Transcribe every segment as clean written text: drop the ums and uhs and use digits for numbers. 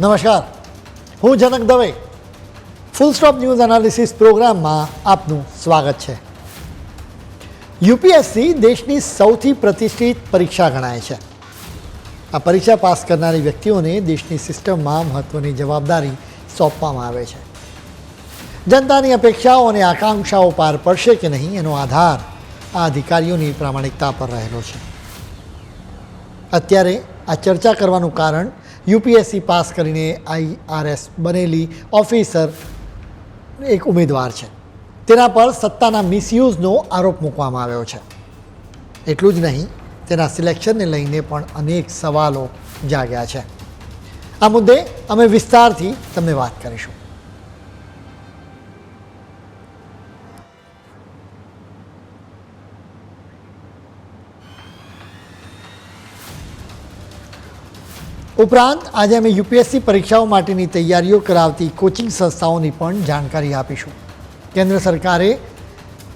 નમસ્કાર, હું Janak Dave. Full stop news analysis પ્રોગ્રામમાં આપનું સ્વાગત છે. યુપીએસસી દેશની સૌથી પ્રતિષ્ઠિત પરીક્ષા ગણાય છે. આ પરીક્ષા પાસ કરનારી વ્યક્તિઓને દેશની સિસ્ટમમાં મહત્ત્વની જવાબદારી સોંપવામાં આવે છે. જનતાની અપેક્ષાઓ અને આકાંક્ષાઓ પાર પડશે કે નહીં એનો આધાર આ અધિકારીઓની પ્રામાણિકતા પર રહેલો છે. અત્યારે આ ચર્ચા કરવાનું કારણ યુપીએસસી પાસ કરીને આઈઆરએસ બનેલી ઓફિસર એક ઉમેદવાર છે. તેના પર સત્તાના મિસયુઝનો આરોપ મૂકવામાં આવ્યો છે. એટલું જ નહીં, તેના સિલેક્શનને લઈને પણ અનેક સવાલો જાગ્યા છે. આ મુદ્દે અમે વિસ્તારથી તમને વાત કરીશું. ઉપરાંત આજે અમે યુપીએસસી પરીક્ષાઓ માટેની તૈયારીઓ કરાવતી કોચિંગ સંસ્થાઓની પણ જાણકારી આપીશું. કેન્દ્ર સરકારે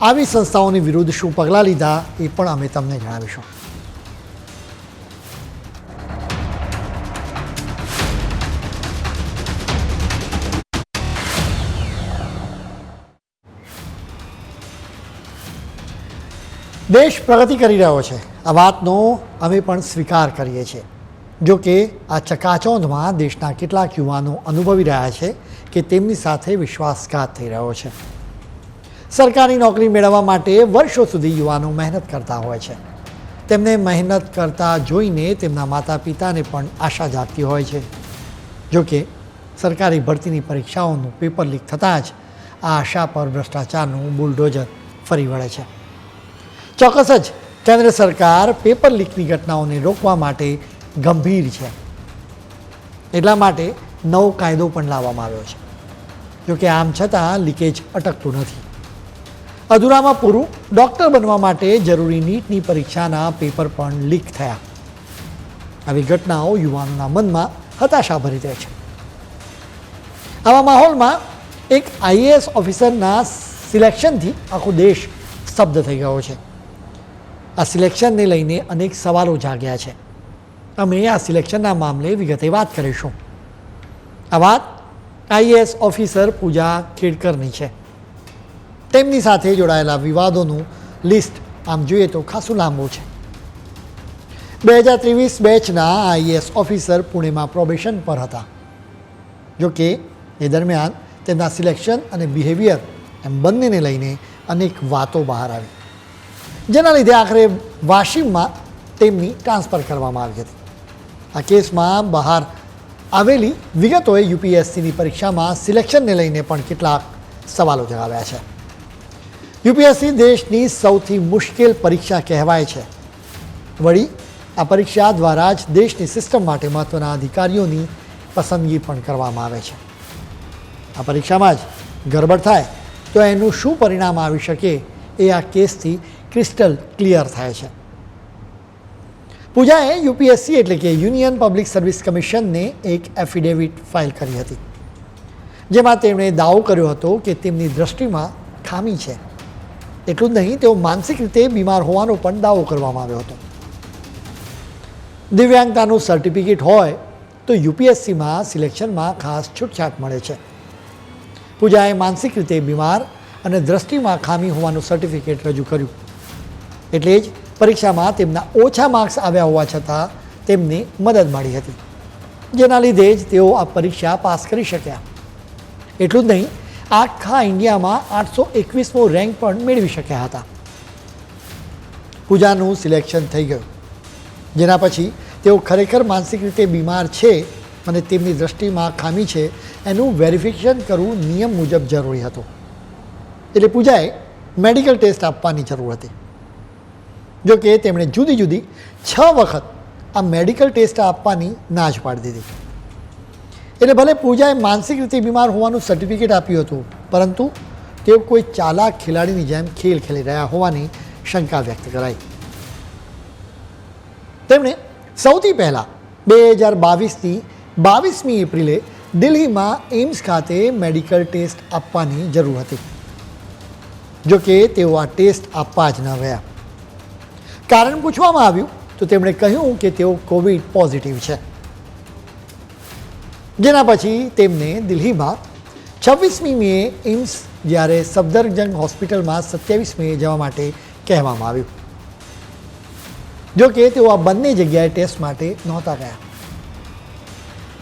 આવી સંસ્થાઓની વિરુદ્ધ શું પગલાં લીધા એ પણ અમે તમને જણાવીશું. દેશ પ્રગતિ કરી રહ્યો છે, આ વાતનો અમે પણ સ્વીકાર કરીએ છીએ. જો કે આ ચકાચોંધમાં દેશના કેટલાક યુવાનો અનુભવી રહ્યા છે કે તેમની સાથે વિશ્વાસઘાત થઈ રહ્યો છે. સરકારી નોકરી મેળવવા માટે વર્ષો સુધી યુવાનો મહેનત કરતા હોય છે. તેમને મહેનત કરતા જોઈને તેમના માતા પિતાને પણ આશા જાગતી હોય છે. જો કે સરકારી ભરતીની પરીક્ષાઓનું પેપર લીક થતાં જ આ આશા પર ભ્રષ્ટાચારનું બુલડોઝર ફરી વળે છે. ચોક્કસ જ કેન્દ્ર સરકાર પેપર લીકની ઘટનાઓને રોકવા માટે ગંભીર છે. એટલા માટે નવો કાયદો પણ લાવવામાં આવ્યો છે. જોકે આમ છતાં લીકેજ અટકતું નથી. અધૂરામાં પૂરું, ડૉક્ટર બનવા માટે જરૂરી નીટની પરીક્ષાના પેપર પણ લીક થયા. આવી ઘટનાઓ યુવાનોના મનમાં હતાશા ભરી દે છે. આવા માહોલમાં એક આઈએએસ ઓફિસરના સિલેક્શનથી આખો દેશ સ્તબ્ધ થઈ ગયો છે. આ સિલેક્શનને લઈને અનેક સવાલો જાગ્યા છે. અમે આ સિલેક્શનના મામલે વિગતે વાત કરીશું. આ વાત આઈએએસ ઓફિસર પૂજા ખેડકરની છે. તેમની સાથે જોડાયેલા વિવાદોનું લિસ્ટ આમ જોઈએ તો ખાસું લાંબુ છે. 2023 બેચના આઈએએસ ઓફિસર પુણેમાં પ્રોબેશન પર હતા. જોકે એ દરમિયાન તેમના સિલેક્શન અને બિહેવિયર એમ બંનેને લઈને અનેક વાતો બહાર આવી, જેના લીધે આખરે વાશિમમાં તેમની ટ્રાન્સફર કરવામાં આવી હતી. આ કેસમાં બહાર આવેલી વિગતોએ યુપીએસસીની પરીક્ષામાં સિલેક્શનને લઈને પણ કેટલાક સવાલો જણાવ્યા છે. યુપીએસસી દેશની સૌથી મુશ્કેલ પરીક્ષા કહેવાય છે. વળી આ પરીક્ષા દ્વારા જ દેશની સિસ્ટમ માટે મહત્ત્વના અધિકારીઓની પસંદગી પણ કરવામાં આવે છે. આ પરીક્ષામાં જ ગરબડ થાય તો એનું શું પરિણામ આવી શકે એ આ કેસથી ક્રિસ્ટલ ક્લિયર થાય છે. પૂજાએ યુપીએસસી એટલે કે યુનિયન પબ્લિક સર્વિસ કમિશનને એક એફિડેવિટ ફાઇલ કરી હતી, જેમાં તેમણે દાવો કર્યો હતો કે તેમની દૃષ્ટિમાં ખામી છે. એટલું જ નહીં, તેઓ માનસિક રીતે બીમાર હોવાનો પણ દાવો કરવામાં આવ્યો હતો. દિવ્યાંગતાનું સર્ટિફિકેટ હોય તો યુપીએસસીમાં સિલેક્શનમાં ખાસ છૂટછાટ મળે છે. પૂજાએ માનસિક રીતે બીમાર અને દૃષ્ટિમાં ખામી હોવાનું સર્ટિફિકેટ રજૂ કર્યું. એટલે જ પરીક્ષામાં તેમના ઓછા માર્ક્સ આવ્યા હોવા છતાં તેમને મદદ મળી હતી, જેના લીધે જ તેઓ આ પરીક્ષા પાસ કરી શક્યા. એટલું જ નહીં, આખા ઇન્ડિયામાં 821મો રેન્ક પણ મેળવી શક્યા હતા. પૂજાનું સિલેક્શન થઈ ગયું, જેના પછી તેઓ ખરેખર માનસિક રીતે બીમાર છે અને તેમની દૃષ્ટિમાં ખામી છે એનું વેરિફિકેશન કરવું નિયમ મુજબ જરૂરી હતું. એટલે પૂજાએ મેડિકલ ટેસ્ટ આપવાની જરૂર હતી. જો કે તેમણે જુદી જુદી 6 વખત આ મેડિકલ ટેસ્ટ આપવાની ના જ પાડી દીધી. એટલે ભલે પૂજાએ માનસિક રીતે બીમાર હોવાનું સર્ટિફિકેટ આપ્યું હતું, પરંતુ તેઓ કોઈ ચાલાક ખેલાડીની જેમ ખેલ ખેલી રહ્યા હોવાની શંકા વ્યક્ત કરાઈ. તેમણે સૌથી પહેલાં 2022ની 22મી એપ્રિલે દિલ્હીમાં એમ્સ ખાતે મેડિકલ ટેસ્ટ આપવાની જરૂર હતી. જો કે તેઓ આ ટેસ્ટ આપવા જ ન ગયા. કારણ પૂછવામાં આવ્યું તો તેમણે કહ્યું કે તેઓ કોવિડ પોઝિટિવ છે. જેના પછી તેમને દિલ્હીમાં 26મી મે એમ્સ જ્યારે સફદરજંગ હોસ્પિટલમાં 27 મે જવા માટે કહેવામાં આવ્યું. જો કે તેઓ આ બંને જગ્યાએ ટેસ્ટ માટે નહોતા ગયા.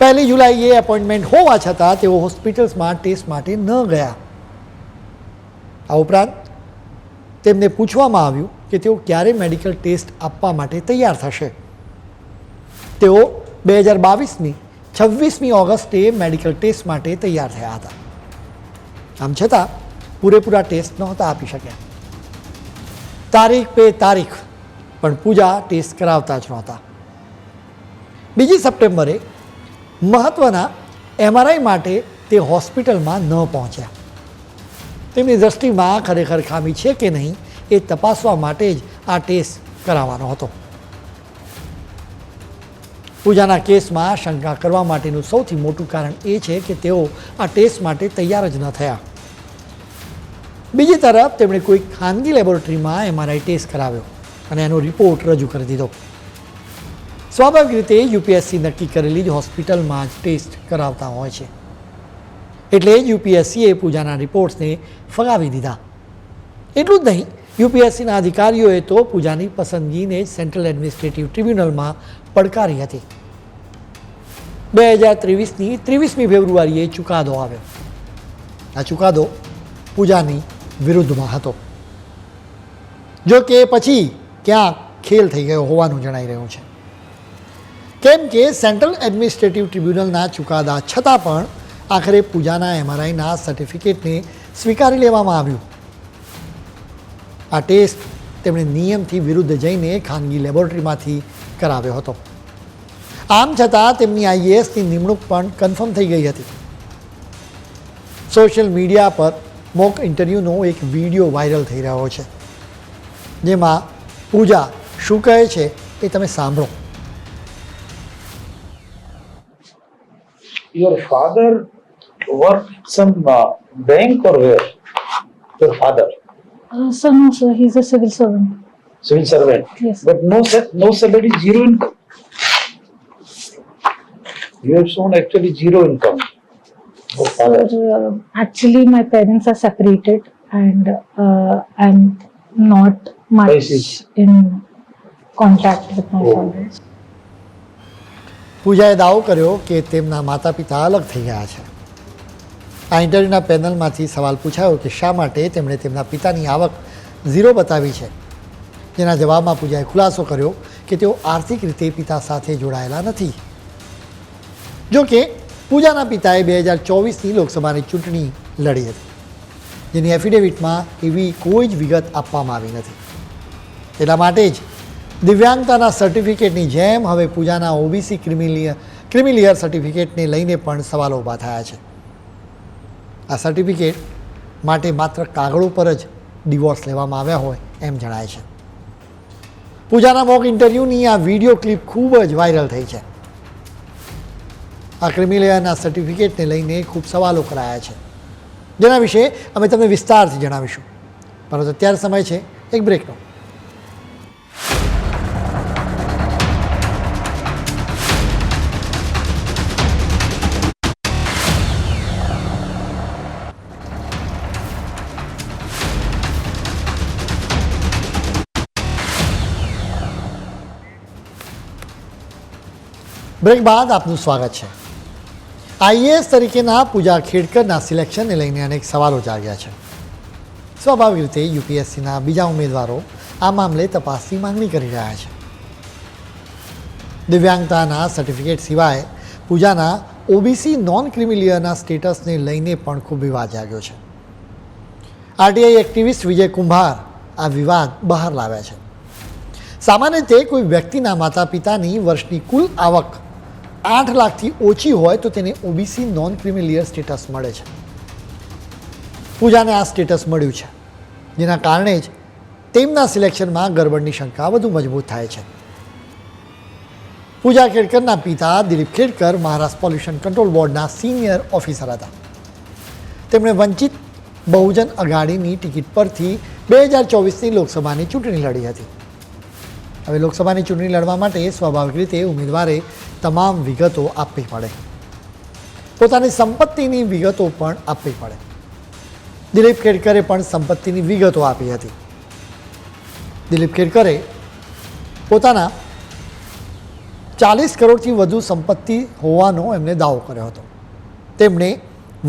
1 જુલાઈએ એપોઇન્ટમેન્ટ હોવા છતાં તેઓ હોસ્પિટલ્સમાં ટેસ્ટ માટે ન ગયા. આ ઉપરાંત તેમને પૂછવામાં આવ્યું કે તેઓ ક્યારે મેડિકલ ટેસ્ટ આપવા માટે તૈયાર થશે. તેઓ 2022ની 26મી ઓગસ્ટે મેડિકલ ટેસ્ટ માટે તૈયાર થયા હતા. આમ છતાં પૂરેપૂરા ટેસ્ટ નહોતા આપી શક્યા. તારીખ પે તારીખ પણ પૂજા ટેસ્ટ કરાવતા જ નહોતા. 2 સપ્ટેમ્બરે મહત્ત્વના MRI માટે તે હોસ્પિટલમાં ન પહોંચ્યા. તેમની દૃષ્ટિમાં ખરેખર ખામી છે કે નહીં એ તપાસવા માટે જ આ ટેસ્ટ કરાવવાનો હતો. પૂજાના કેસમાં શંકા કરવા માટેનું સૌથી મોટું કારણ એ છે કે તેઓ આ ટેસ્ટ માટે તૈયાર જ ન થયા. બીજી તરફ તેમણે કોઈ ખાનગી લેબોરેટરીમાં MRI ટેસ્ટ કરાવ્યો અને એનો રિપોર્ટ રજૂ કરી દીધો. સ્વાભાવિક રીતે UPSC નક્કી કરેલી જ હોસ્પિટલમાં જ ટેસ્ટ કરાવતા હોય છે. એટલે જ UPSCએ પૂજાના રિપોર્ટ્સને ફગાવી દીધા. એટલું જ નહીં, UPSCના અધિકારીઓએ તો પૂજાની પસંદગીને સેન્ટ્રલ એડમિનિસ્ટ્રેટિવ ટ્રિબ્યુનલમાં પડકારી હતી. 2023ની 23મી ફેબ્રુઆરીએ ચુકાદો આવ્યો. આ ચુકાદો પૂજાની વિરુદ્ધમાં હતો. જો કે પછી ક્યાંક ખેલ થઈ ગયો હોવાનું જણાઈ રહ્યું છે. કેમ કે સેન્ટ્રલ એડમિનિસ્ટ્રેટિવ ટ્રિબ્યુનલના ચુકાદા છતાં પણ આખરે પૂજાના MRIના સર્ટિફિકેટને સ્વીકારી લેવામાં આવ્યું. આ ટેસ્ટ તેમણે નિયમથી વિરુદ્ધ જઈને ખાનગી લેબોરેટરીમાંથી કરાવ્યો હતો. આમ છતાં તેમની IASની નિમણૂક પણ કન્ફર્મ થઈ ગઈ હતી. સોશિયલ મીડિયા પર મોક ઇન્ટરવ્યૂનો એક વિડીયો વાયરલ થઈ રહ્યો છે, જેમાં પૂજા શું કહે છે એ તમે સાંભળો. Your father worked some bank or where? Your father? So no, sir. He's a civil servant. Civil servant. Yes. But no salary, zero income. You have shown actually zero income. Your father. Sir, actually, my parents are separated, and I'm not I much see. in contact with my Oh. father. પૂજાએ દાવો કર્યો કે તેમના માતા પિતા અલગ થઈ ગયા છે. આ ઇન્ટરવ્યૂના પેનલમાંથી સવાલ પૂછાયો કે શા માટે તેમણે તેમના પિતાની આવક 0 બતાવી છે. જેના જવાબમાં પૂજાએ ખુલાસો કર્યો કે તેઓ આર્થિક રીતે પિતા સાથે જોડાયેલા નથી. જો કે પૂજાના પિતાએ 2024ની લોકસભાની ચૂંટણી લડી હતી, જેની એફિડેવિટમાં એવી કોઈ જ વિગત આપવામાં આવી નથી. એટલા માટે જ દિવ્યાંગતાના સર્ટિફિકેટની જેમ હવે પૂજાના OBC ક્રિમિલિયર સર્ટિફિકેટને લઈને પણ સવાલો ઊભા થયા છે. આ સર્ટિફિકેટ માટે માત્ર કાગળો પર જ ડિવોર્સ લેવામાં આવ્યા હોય એમ જણાય છે. પૂજાના મોક ઇન્ટરવ્યૂની આ વિડીયો ક્લિપ ખૂબ જ વાયરલ થઈ છે. આ ક્રિમિલિયરના સર્ટિફિકેટને લઈને ખૂબ સવાલો કરાયા છે, જેના વિશે અમે તમને વિસ્તારથી જણાવીશું. પરંતુ અત્યારે સમય છે એક બ્રેકનો. બ્રેક બાદ આપનું સ્વાગત છે. IAS તરીકેના પૂજા ખેડકરના સિલેક્શનને લઈને અનેક સવાલો જાગ્યા છે. સ્વાભાવિક રીતે UPSCના બીજા ઉમેદવારો આ મામલે તપાસની માંગણી કરી રહ્યા છે. દિવ્યાંગતાના સર્ટિફિકેટ સિવાય પૂજાના OBC નોન ક્રિમિલિયરના સ્ટેટસને લઈને પણ ખૂબ વિવાદ જાગ્યો છે. RTI એક્ટિવિસ્ટ વિજય કુંભાર આ વિવાદ બહાર લાવ્યા છે. સામાન્ય રીતે કોઈ વ્યક્તિના માતા પિતાની વર્ષની કુલ આવક 8 લાખથી ઓછી હોય તો તેને OBC નોન ક્રિમિલિયર સ્ટેટસ મળે છે. પૂજાને આ સ્ટેટસ મળ્યું છે, જેના કારણે જ તેમના સિલેક્શનમાં ગરબડની શંકા વધુ મજબૂત થાય છે. પૂજા ખેડકરના પિતા દિલીપ ખેડકર મહારાષ્ટ્ર પોલ્યુશન કંટ્રોલ બોર્ડના સિનિયર ઓફિસર હતા. તેમણે વંચિત બહુજન અઘાડીની ટિકિટ પરથી 2024ની લોકસભાની ચૂંટણી લડી હતી. હવે લોકસભાની ચૂંટણી લડવા માટે સ્વાભાવિક રીતે ઉમેદવારે તમામ વિગતો આપવી પડે. પોતાની સંપત્તિની વિગતો પણ આપવી પડે. દિલીપ ખેડકરે પણ સંપત્તિની વિગતો આપી હતી. દિલીપ ખેડકરે પોતાના 40 કરોડથી વધુ સંપત્તિ હોવાનો એમને દાવો કર્યો હતો. તેમણે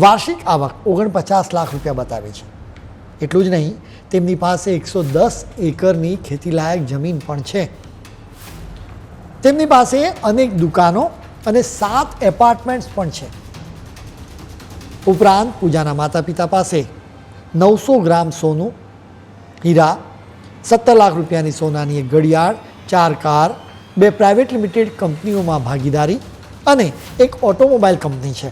વાર્ષિક આવક 49 લાખ રૂપિયા બતાવી છે. એટલું જ નહીં, તેમની પાસે 110 એકરની ખેતીલાયક જમીન પણ છે. તેમની પાસે અનેક દુકાનો અને 7 એપાર્ટમેન્ટ્સ પણ છે. ઉપરાંત પૂજાના માતા પિતા પાસે 900 ગ્રામ સોનું, હીરા, 17 લાખ રૂપિયાની સોનાની એક ઘડિયાળ, 4 કાર, 2 પ્રાઇવેટ લિમિટેડ કંપનીઓમાં ભાગીદારી અને એક ઓટોમોબાઈલ કંપની છે.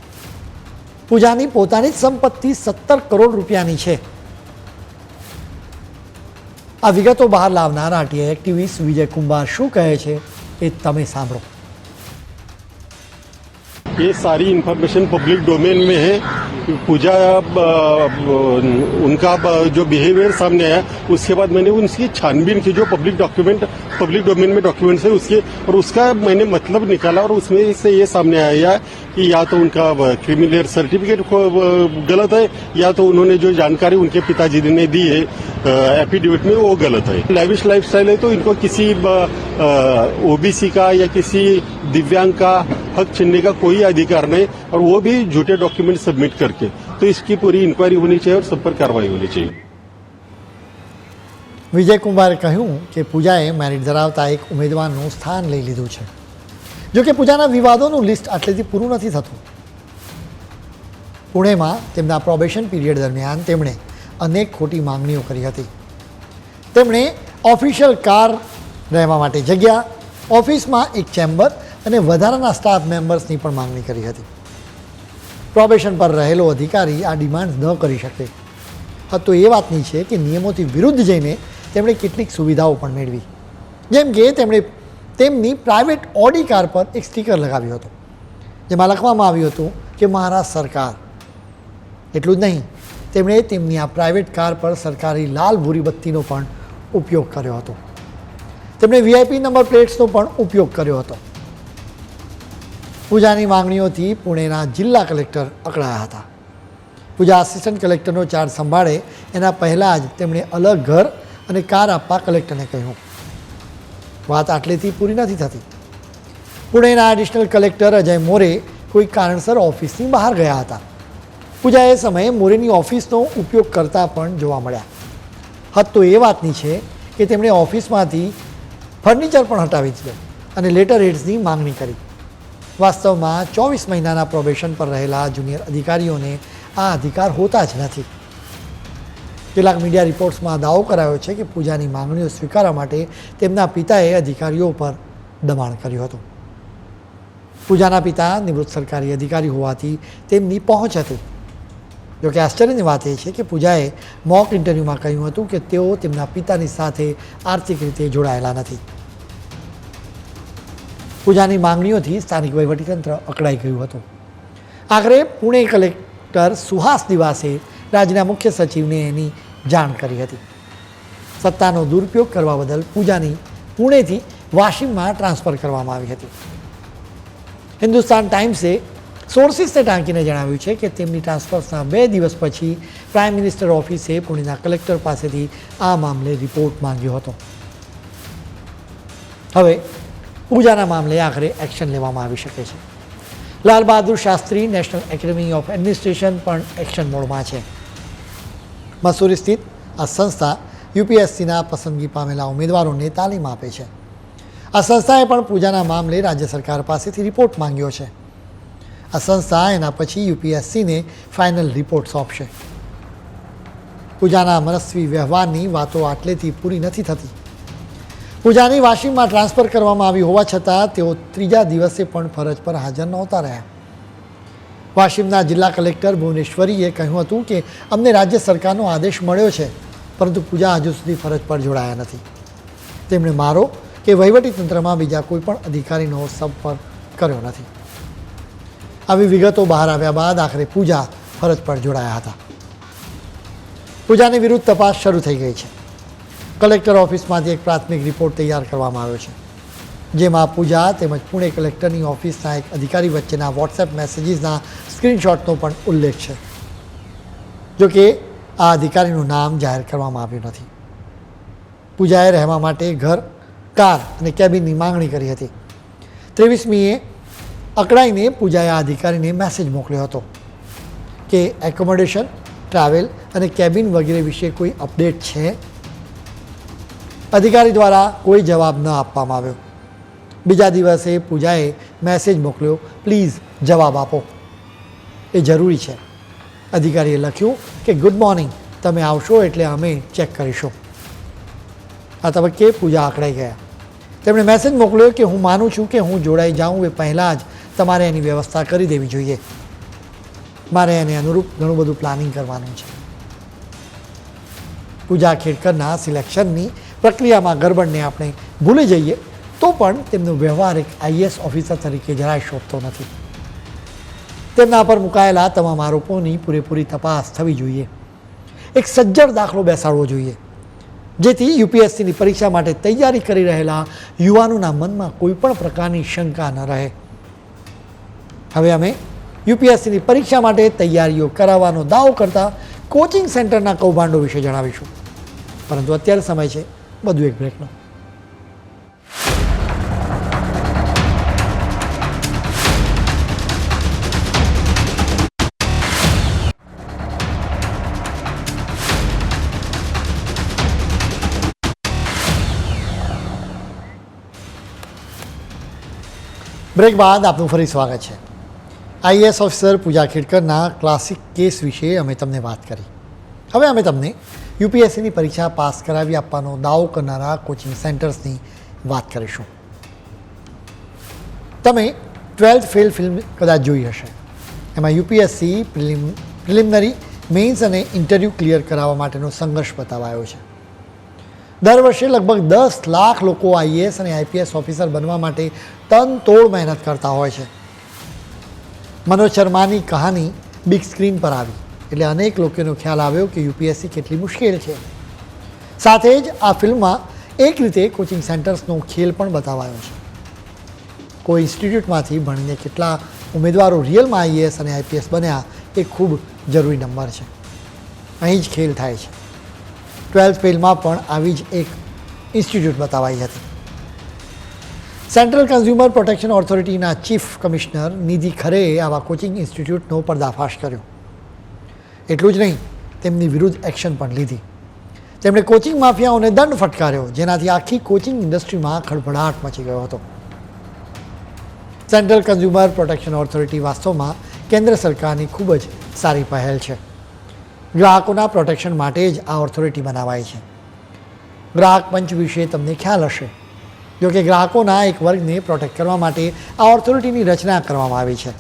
પૂજાની પોતાની જ સંપત્તિ 17 કરોડ રૂપિયાની છે. આ વિગતો બહાર લાવનાર આરટીઆઈ એક્ટિવિસ્ટ વિજય કુંભાર શું કહે છે એ તમે સાંભળો. ये सारी इंफॉर्मेशन पब्लिक डोमेन में है. पूजा उनका जो बिहेवियर सामने आया उसके बाद मैंने उनकी छानबीन की. जो पब्लिक डोमेन में डॉक्यूमेंट्स है उसके, और उसका मैंने मतलब निकाला और उसमें से ये सामने आया कि या तो उनका क्रिमिनल सर्टिफिकेट गलत है या तो उन्होंने जो जानकारी उनके पिताजी ने दी है एफिडेविट में वो गलत है. लैविश लाइफस्टाइल है तो इनको किसी ओबीसी का या किसी दिव्यांग का हक छीनने का कोई अधिकार नहीं, और वो भी झूठे डॉक्यूमेंट सबमिट करके. तो इसकी पूरी इंक्वायरी होनी चाहिए और सब पर कार्रवाई होनी चाहिए. વિજય કુંભારે કહ્યું કે પૂજાએ મેરિટ ધરાવતા એક ઉમેદવારનું સ્થાન લઈ લીધું છે. જો કે પૂજાના વિવાદોનું લિસ્ટ આટલેથી પૂરું નથી થતું. પુણેમાં તેમના પ્રોબેશન પીરિયડ દરમિયાન તેમણે અનેક ખોટી માંગણીઓ કરી હતી. તેમણે ઓફિશિયલ કાર, રહેવા માટે જગ્યા, ઓફિસમાં એક ચેમ્બર અને વધારાના સ્ટાફ મેમ્બર્સની પણ માંગણી કરી હતી. પ્રોબેશન પર રહેલો અધિકારી આ ડિમાન્ડ ન કરી શકે. તો એ વાતની છે કે નિયમોથી વિરુદ્ધ જઈને તેમણે કેટલીક સુવિધાઓ પણ મેળવી. જેમ કે તેમણે તેમની પ્રાઇવેટ ઓડી કાર પર એક સ્ટીકર લગાવ્યું હતું જેમાં લખવામાં આવ્યું હતું કે મહારાષ્ટ્ર સરકાર. એટલું જ નહીં, તેમણે તેમની આ પ્રાઇવેટ કાર પર સરકારી લાલ ભૂરી બત્તીનો પણ ઉપયોગ કર્યો હતો. તેમણે વીઆઈપી નંબર પ્લેટ્સનો પણ ઉપયોગ કર્યો હતો. પૂજાની માંગણીઓથી પુણેના જિલ્લા કલેક્ટર અકળાયા હતા. પૂજા આસિસ્ટન્ટ કલેક્ટરનો ચાર્જ સંભાળે એના પહેલાં જ તેમણે અલગ ઘર અને કાર આપવા કલેક્ટરને કહ્યું. વાત આટલેથી પૂરી નથી થતી. પુણેના એડિશનલ કલેક્ટર અજય મોરે કોઈ કારણસર ઓફિસની બહાર ગયા હતા. પૂજા એ સમયે મોરેની ઓફિસનો ઉપયોગ કરતા પણ જોવા મળ્યા. હદ તો એ વાતની છે કે તેમણે ઓફિસમાંથી ફર્નિચર પણ હટાવી દીધું અને લેટર હેડ્સની માંગણી કરી. વાસ્તવમાં 24 મહિનાના પ્રોબેશન પર રહેલા જુનિયર અધિકારીઓને આ અધિકાર હોતા જ નથી. કેટલાક મીડિયા રિપોર્ટ્સમાં દાવો કરાયો છે કે પૂજાની માંગણીઓ સ્વીકારવા માટે તેમના પિતાએ અધિકારીઓ પર દબાણ કર્યું હતું. પૂજાના પિતા નિવૃત્ત સરકારી અધિકારી હોવાથી તેમની પહોંચ હતી. જોકે આશ્ચર્યની વાત એ છે કે પૂજાએ મોક ઇન્ટરવ્યૂમાં કહ્યું હતું કે તેઓ તેમના પિતાની સાથે આર્થિક રીતે જોડાયેલા નથી. પૂજાની માંગણીઓથી સ્થાનિક વહીવટીતંત્ર અકળાઈ ગયું હતું. આખરે પુણે કલેક્ટર સુહાસ દિવાસે રાજ્યના મુખ્ય સચિવને એની જાણ કરી હતી. સત્તાનો દુરુપયોગ કરવા બદલ પૂજાની પુણેથી વાશિમમાં ટ્રાન્સફર કરવામાં આવી હતી. હિન્દુસ્તાન ટાઈમ્સે સોર્સિસને ટાંકીને જણાવ્યું છે કે તેમની ટ્રાન્સફર્સના 2 દિવસ પછી પ્રાઇમ મિનિસ્ટર ઓફિસે પુણેના કલેક્ટર પાસેથી આ મામલે રિપોર્ટ માંગ્યો હતો. હવે પૂજાના મામલે આખરે એક્શન લેવામાં આવી શકે છે. Lal Bahadur Shastri national academy of administration પણ એક્શન મોડમાં છે. મસૂરી સ્થિત આ સંસ્થા યુપીએસસીના પસંદગી પામેલા ઉમેદવારોને તાલીમ આપે છે. આ સંસ્થાએ પણ પૂજાના મામલે રાજ્ય સરકાર પાસેથી રિપોર્ટ માંગ્યો છે. આ સંસ્થા એના પછી યુપીએસસીને ફાઇનલ રિપોર્ટ સોંપશે. પૂજાના મનસ્વી વ્યવહારની વાતો આટલેથી પૂરી નથી થતી. પૂજાની વાશિમમાં ટ્રાન્સફર કરવામાં આવી હોવા છતાં તેઓ 3જા દિવસે પણ ફરજ પર હાજર નહોતા રહ્યા. વાશિમના જિલ્લા કલેક્ટર ભુવનેશ્વરીએ કહ્યું હતું કે અમને રાજ્ય સરકારનો આદેશ મળ્યો છે, પરંતુ પૂજા હજુ સુધી ફરજ પર જોડાયા નથી. તેમણે મારો કે વહીવટીતંત્રમાં બીજા કોઈ પણ અધિકારીનો સંપર્ક કર્યો નથી. આવી વિગતો બહાર આવ્યા બાદ આખરે પૂજા ફરજ પર જોડાયા હતા. પૂજાની વિરુદ્ધ તપાસ શરૂ થઈ ગઈ છે. કલેક્ટર ઓફિસમાંથી એક પ્રાથમિક રિપોર્ટ તૈયાર કરવામાં આવ્યો છે. જેમાં પૂજા તેમજ પુણે કલેક્ટરની ઓફિસના એક અધિકારી વચ્ચેના વોટ્સએપ મેસેજીસના સ્ક્રીનશોટનો પણ ઉલ્લેખ છે. જોકે આ અધિકારીનું નામ જાહેર કરવામાં આવ્યું નથી. પૂજાએ રહેવા માટે ઘર, કાર અને કેબિનની માંગણી કરી હતી. 23મીએ અકળાઈને પૂજાએ આ અધિકારીને મેસેજ મોકલ્યો હતો કે એકોમોડેશન, ટ્રાવેલ અને કેબિન વગેરે વિશે કોઈ અપડેટ છે. અધિકારી દ્વારા કોઈ જવાબ ન આપવામાં આવ્યો. બીજા દિવસે પૂજાએ મેસેજ મોકલ્યો, પ્લીઝ જવાબ આપો, એ જરૂરી છે. અધિકારીએ લખ્યું કે ગુડ મોર્નિંગ, તમે આવશો એટલે અમે ચેક કરીશું. આ તબક્કે પૂજા અકળાઈ ગયા. તેમણે મેસેજ મોકલ્યો કે હું માનું છું કે હું જોડાઈ જાઉં એ પહેલાં જ તમારે એની વ્યવસ્થા કરી દેવી જોઈએ. મારે એને અનુરૂપ ઘણું બધું પ્લાનિંગ કરવાનું છે. પૂજા ખેડકરના સિલેક્શનની પ્રક્રિયામાં ગરબડને આપણે ભૂલી જઈએ તો પણ તેમનો વ્યવહાર એક આઈએએસ ઓફિસર તરીકે જરાય શોભતો નથી. તેમના પર મુકાયેલા તમામ આરોપોની પૂરેપૂરી તપાસ થવી જોઈએ. એક સજ્જડ દાખલો બેસાડવો જોઈએ, જેથી યુપીએસસીની પરીક્ષા માટે તૈયારી કરી રહેલા યુવાનોના મનમાં કોઈ પણ પ્રકારની શંકા ન રહે. હવે અમે યુપીએસસીની પરીક્ષા માટે તૈયારીઓ કરાવવાનો દાવો કરતા કોચિંગ સેન્ટરના કૌભાંડો વિશે જણાવીશું. પરંતુ અત્યારે સમય છે વધુ એક બ્રેકનો. બ્રેક બાદ આપનું ફરી સ્વાગત છે. આઈએએસ ઓફિસર પૂજા ખેડકરના ક્લાસિક કેસ વિશે અમે તમને વાત કરી. હવે અમે તમને યુપીએસસીની પરીક્ષા પાસ કરાવી આપવાનો દાવો કરનારા કોચિંગ સેન્ટર્સની વાત કરીશું. તમે 12th ફેલ ફિલ્મ કદાચ જોઈ હશે. એમાં યુપીએસસી પ્રિલિમિનરી, મેઇન્સ અને ઇન્ટરવ્યૂ ક્લિયર કરાવવા માટેનો સંઘર્ષ બતાવાયો છે. દર વર્ષે લગભગ 10 લાખ લોકો આઈએએસ અને આઈપીએસ ઓફિસર બનવા માટે તનતોડ મહેનત કરતા હોય છે. મનોજ શર્માની કહાની બિગ સ્ક્રીન પર આવી એટલે અનેક લોકોનો ખ્યાલ આવ્યો કે યુપીએસસી કેટલી મુશ્કેલ છે. સાથે જ આ ફિલ્મમાં એક રીતે કોચિંગ સેન્ટર્સનો ખેલ પણ બતાવાયો છે. કોઈ ઇન્સ્ટિટ્યૂટમાંથી ભણીને કેટલા ઉમેદવારો રિયલમાં આઈએએસ અને આઈપીએસ બન્યા એ ખૂબ જરૂરી નંબર છે. અહીં જ ખેલ થાય છે. 12th ફેલમાં પણ આવી જ એક ઇન્સ્ટિટ્યૂટ બતાવાઈ હતી. સેન્ટ્રલ કન્ઝ્યુમર પ્રોટેક્શન ઓથોરિટીના ચીફ કમિશનર નિધિ ખરેએ આવા કોચિંગ ઇન્સ્ટિટ્યૂટનો પર્દાફાશ કર્યો. એટલું જ નહીં, તેમની વિરુદ્ધ એક્શન પણ લીધી. તેમણે કોચિંગ માફિયાઓને દંડ ફટકાર્યો, જેનાથી આખી કોચિંગ ઇન્ડસ્ટ્રીમાં ખળભળાટ મચી ગયો હતો. સેન્ટ્રલ કન્ઝ્યુમર પ્રોટેક્શન ઓથોરિટી વાસ્તવમાં કેન્દ્ર સરકારની ખૂબ જ સારી પહેલ છે. ગ્રાહકોના પ્રોટેક્શન માટે જ આ ઓથોરિટી બનાવાઈ છે. ગ્રાહક પંચ વિશે તમને ખ્યાલ હશે. જોકે ગ્રાહકોના એક વર્ગને પ્રોટેક્ટ કરવા માટે આ ઓથોરિટીની રચના કરવામાં આવી છે.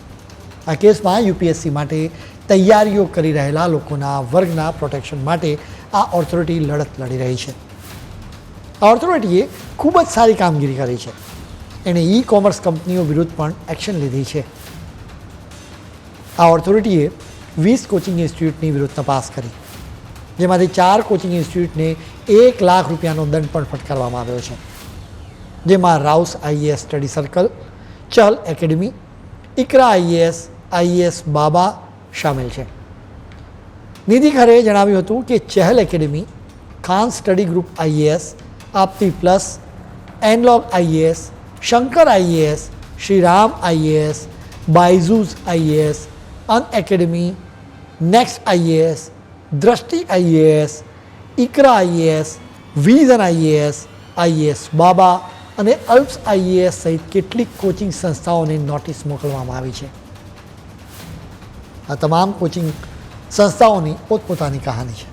આ કેસમાં યુપીએસસી માટે તૈયારીઓ કરી રહેલા લોકોના વર્ગના પ્રોટેક્શન માટે આ ઓથોરિટી લડત લડી રહી છે. આ ઓથોરિટીએ ખૂબ જ સારી કામગીરી કરી છે. એણે ઈ કોમર્સ કંપનીઓ વિરુદ્ધ પણ એક્શન લીધી છે. આ ઓથોરિટીએ 20 કોચિંગ ઇન્સ્ટિટ્યૂટની વિરુદ્ધ તપાસ કરી, જેમાંથી 4 કોચિંગ ઇન્સ્ટિટ્યૂટને ₹1 લાખ દંડ પણ ફટકારવામાં આવ્યો છે. જેમાં Rau's IAS study circle, Chahal academy, Iqra IAS, IAS Baba સામેલ છે. નિધિ ખરેએ જણાવ્યું હતું કે Chahal academy, Khan study group IAS, APTI plus, analog IAS, Shankar IAS, Shriram IAS, Byju's IAS, Unacademy, next IAS, Drishti IAS, Iqra IAS, vision IAS, IAS Baba અને અલ્પ્સ આઈએએસ સહિત કેટલીક કોચિંગ સંસ્થાઓને નોટિસ મોકલવામાં આવી છે. આ તમામ કોચિંગ સંસ્થાઓની પોતપોતાની કહાની છે.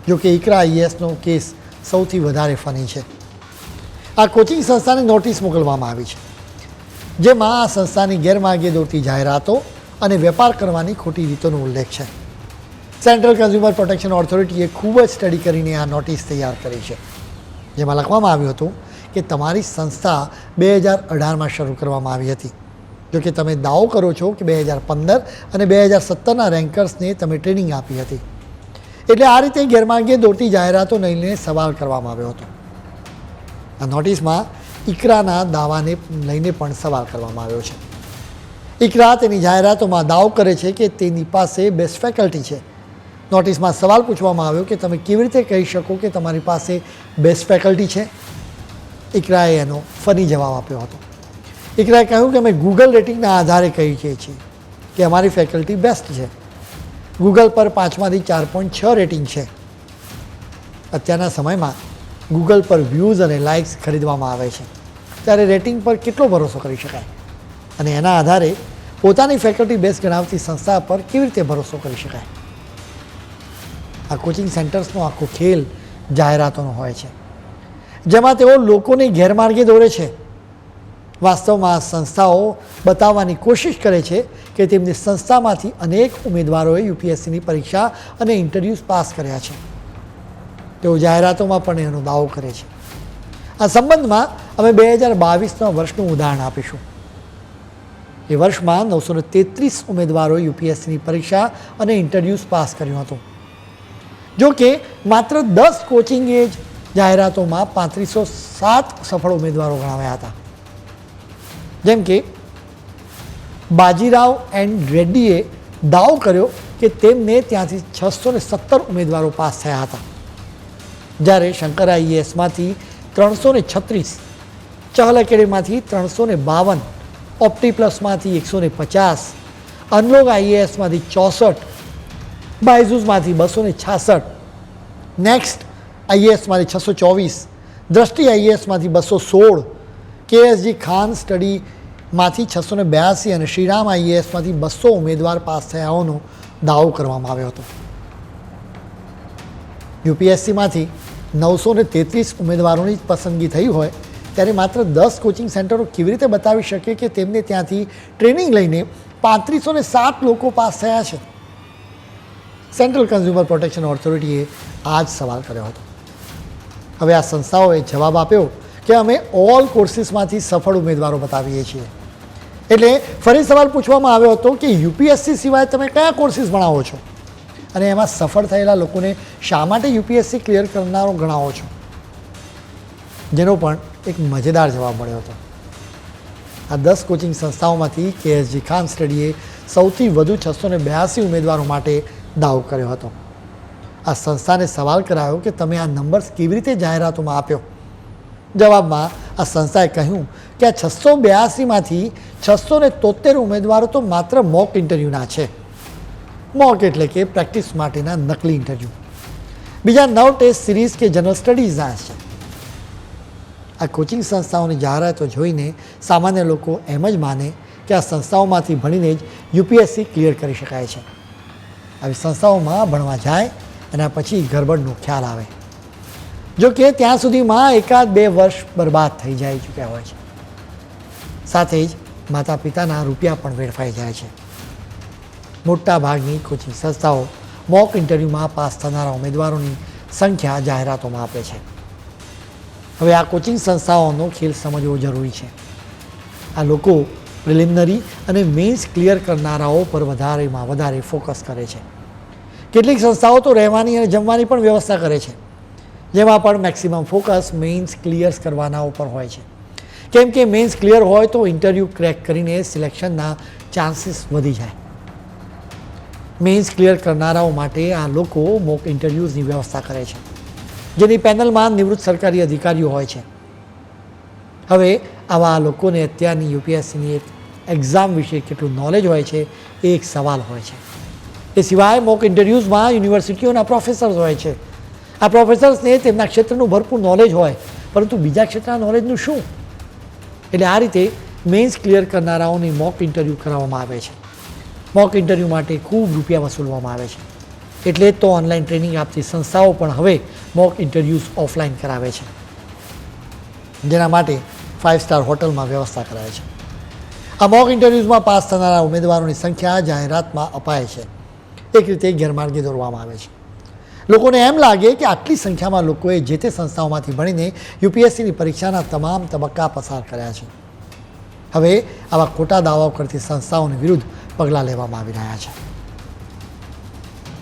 જોકે ઇકરા આઈએએસનો કેસ સૌથી વધારે ફની છે. આ કોચિંગ સંસ્થાને નોટિસ મોકલવામાં આવી છે, જેમાં આ સંસ્થાની ગેરમાર્ગે દોરતી જાહેરાતો અને વેપાર કરવાની ખોટી રીતોનો ઉલ્લેખ છે. સેન્ટ્રલ કન્ઝ્યુમર પ્રોટેક્શન ઓથોરિટીએ ખૂબ જ સ્ટડી કરીને આ નોટિસ તૈયાર કરી છે, જેમાં લખવામાં આવ્યું હતું કે તમારી સંસ્થા 2018માં શરૂ કરવામાં આવી હતી. જોકે તમે દાવો કરો છો કે 2015 અને 2017ના રેન્કર્સને તમે ટ્રેનિંગ આપી હતી. એટલે આ રીતે ગેરમાર્ગે દોરતી જાહેરાતો લઈને સવાલ કરવામાં આવ્યો હતો. આ નોટિસમાં ઇકરાના દાવાને લઈને પણ સવાલ કરવામાં આવ્યો છે. ઇકરા તેની જાહેરાતોમાં દાવો કરે છે કે તેની પાસે બેસ્ટ ફેકલ્ટી છે. નોટિસમાં સવાલ પૂછવામાં આવ્યો કે તમે કેવી રીતે કહી શકો કે તમારી પાસે બેસ્ટ ફેકલ્ટી છે. ઇકરાએ એનો ફરી જવાબ આપ્યો હતો. ઇકરાએ કહ્યું કે અમે ગૂગલ રેટિંગના આધારે કહીએ છીએ કે અમારી ફેકલ્ટી બેસ્ટ છે. ગૂગલ પર 5માંથી 4.6 રેટિંગ છે. અત્યારના સમયમાં ગૂગલ પર વ્યૂઝ અને લાઇક્સ ખરીદવામાં આવે છે, ત્યારે રેટિંગ પર કેટલો ભરોસો કરી શકાય અને એના આધારે પોતાની ફેકલ્ટી બેસ્ટ ગણાવતી સંસ્થા પર કેવી રીતે ભરોસો કરી શકાય? આ કોચિંગ સેન્ટર્સનો આખો ખેલ જાહેરાતોનો હોય છે, જેમાં તેઓ લોકોને ગેરમાર્ગે દોરે છે. વાસ્તવમાં આ સંસ્થાઓ બતાવવાની કોશિશ કરે છે કે તેમની સંસ્થામાંથી અનેક ઉમેદવારોએ યુપીએસસીની પરીક્ષા અને ઇન્ટરવ્યૂઝ પાસ કર્યા છે. તેઓ જાહેરાતોમાં પણ એનો દાવો કરે છે. આ સંબંધમાં અમે 2022ના વર્ષનું ઉદાહરણ આપીશું. એ વર્ષમાં 933 ઉમેદવારોએ યુપીએસસીની પરીક્ષા અને ઇન્ટરવ્યૂઝ પાસ કર્યું હતું. જો કે માત્ર 10 કોચિંગે જ જાહેરાતોમાં 3507 સફળ ઉમેદવારો ગણાવ્યા હતા. જેમ કે બાજીરાવ એન્ડ રેડ્ડીએ દાવો કર્યો કે તેમને ત્યાંથી 617 ઉમેદવારો પાસ થયા હતા, જ્યારે શંકર આઈએએસમાંથી 336, ચહલ એકેડેમીમાંથી 352, ઓપ્ટી પ્લસમાંથી 150, અનલોગ આઈએએસમાંથી 64, બાયઝૂસમાંથી 266, નેક્સ્ટ આઈએએસમાંથી 624, દ્રષ્ટિ આઈએએસમાંથી 216, કેએસજી ખાન સ્ટડીમાંથી 682 અને શ્રીરામ આઈએએસમાંથી 200 ઉમેદવાર પાસ થયા હોવાનો દાવો કરવામાં આવ્યો હતો. યુપીએસસીમાંથી 933 ઉમેદવારોની પસંદગી થઈ હોય ત્યારે માત્ર 10 કોચિંગ સેન્ટરો કેવી રીતે બતાવી શકે કે તેમને ત્યાંથી ટ્રેનિંગ લઈને 3507 લોકો પાસ થયા છે? સેન્ટ્રલ કન્ઝ્યુમર પ્રોટેક્શન ઓથોરિટીએ આ જ સવાલ કર્યો હતો. હવે આ સંસ્થાઓએ જવાબ આપ્યો કે અમે ઓલ કોર્સિસમાંથી સફળ ઉમેદવારો બતાવીએ છીએ. એટલે ફરી સવાલ પૂછવામાં આવ્યો હતો કે યુપીએસસી સિવાય તમે કયા કોર્સિસ ભણાવો છો અને એમાં સફળ થયેલા લોકોને શા માટે યુપીએસસી ક્લિયર કરનારો ગણાવો છો? જેનો પણ એક મજેદાર જવાબ મળ્યો હતો. આ 10 કોચિંગ સંસ્થાઓમાંથી કેએસજી ખાન સ્ટડીએ સૌથી વધુ 682 ઉમેદવારો માટે દાવો કર્યો હતો. આ સંસ્થાને સવાલ કરાયો કે તમે આ નંબર્સ કેવી રીતે જાહેરાતોમાં આપ્યો? જવાબમાં આ સંસ્થાએ કહ્યું કે આ 682માંથી 673 ઉમેદવારો તો માત્ર મોક ઇન્ટરવ્યૂના છે. મોક એટલે કે પ્રેક્ટિસ માટેના નકલી ઇન્ટરવ્યૂ. બીજા 9 ટેસ્ટ સિરીઝ કે જનરલ સ્ટડીઝના છે. આ કોચિંગ સંસ્થાઓની જાહેરાતો જોઈને સામાન્ય લોકો એમ જ માને કે આ સંસ્થાઓમાંથી ભણીને જ યુપીએસસી ક્લિયર કરી શકાય છે. આવી સંસ્થાઓમાં ભણવા જાય એના પછી ગરબડનો ખ્યાલ આવે. જો કે ત્યાં સુધીમાં 1-2 વર્ષ બરબાદ થઈ જાય ચૂક્યા હોય છે. સાથે જ માતા પિતાના રૂપિયા પણ વેડફાઈ જાય છે. મોટા ભાગની કોચિંગ સંસ્થાઓ મોક ઇન્ટરવ્યૂમાં પાસ થનારા ઉમેદવારોની સંખ્યા જાહેરાતોમાં આપે છે. હવે આ કોચિંગ સંસ્થાઓનો ખેલ સમજવો જરૂરી છે. આ લોકો પ્રિલિમિનરી અને મેઇન્સ ક્લિયર કરનારાઓ પર વધારેમાં વધારે ફોકસ કરે છે. કેટલીક સંસ્થાઓ તો રહેવાની અને જમવાની પણ વ્યવસ્થા કરે છે, જેમાં પણ મેક્સિમમ ફોકસ મેઇન્સ ક્લિયર્સ કરવાના ઉપર હોય છે. કેમ કે મેઇન્સ ક્લિયર હોય તો ઇન્ટરવ્યૂ ક્રેક કરીને સિલેક્શનના ચાન્સીસ વધી જાય. મેઇન્સ ક્લિયર કરનારાઓ માટે આ લોકો મોક ઇન્ટરવ્યૂઝની વ્યવસ્થા કરે છે, જેની પેનલમાં નિવૃત્ત સરકારી અધિકારીઓ હોય છે. હવે આવા લોકોને અત્યારની યુપીએસસીની એક એક્ઝામ વિશે કેટલું નોલેજ હોય છે એ એક સવાલ હોય છે. એ સિવાય મોક ઇન્ટરવ્યૂઝમાં યુનિવર્સિટીઓના પ્રોફેસર્સ હોય છે. આ પ્રોફેસર્સને તેમના ક્ષેત્રનું ભરપૂર નોલેજ હોય, પરંતુ બીજા ક્ષેત્રના નોલેજનું શું? એટલે આ રીતે મેઇન્સ ક્લિયર કરનારાઓની મોક ઇન્ટરવ્યૂ કરાવવામાં આવે છે. મોક ઇન્ટરવ્યૂ માટે ખૂબ રૂપિયા વસૂલવામાં આવે છે. એટલે જ તો ઓનલાઈન ટ્રેનિંગ આપતી સંસ્થાઓ પણ હવે મોક ઇન્ટરવ્યૂઝ ઓફલાઈન કરાવે છે, જેના માટે 5 સ્ટાર હોટલમાં વ્યવસ્થા કરાય છે. આ મોક ઇન્ટરવ્યૂઝમાં પાસ થનારા ઉમેદવારોની સંખ્યા જાહેરાતમાં અપાય છે. એક રીતે ગેરમાર્ગે દોરવામાં આવે છે. લોકોને એમ લાગે કે આટલી સંખ્યામાં લોકોએ જે તે સંસ્થાઓમાંથી ભણીને યુપીએસસીની પરીક્ષાના તમામ તબક્કા પસાર કર્યા છે. હવે આવા ખોટા દાવાઓ કરતી સંસ્થાઓની વિરુદ્ધ પગલાં લેવામાં આવી રહ્યા છે.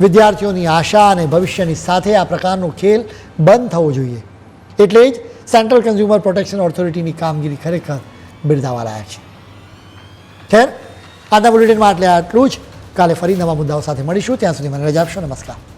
વિદ્યાર્થીઓની આશા અને ભવિષ્યની સાથે આ પ્રકારનો ખેલ બંધ થવો જોઈએ. એટલે જ સેન્ટ્રલ કન્ઝ્યુમર પ્રોટેક્શન ઓથોરિટીની કામગીરી ખરેખર બિરદાવવા લાયક છે. ખેર, આજના બુલેટિનમાં આટલું જ. કાલે ફરી નવા મુદ્દાઓ સાથે મળીશું. ત્યાં સુધી મને રજા આપશો. નમસ્કાર.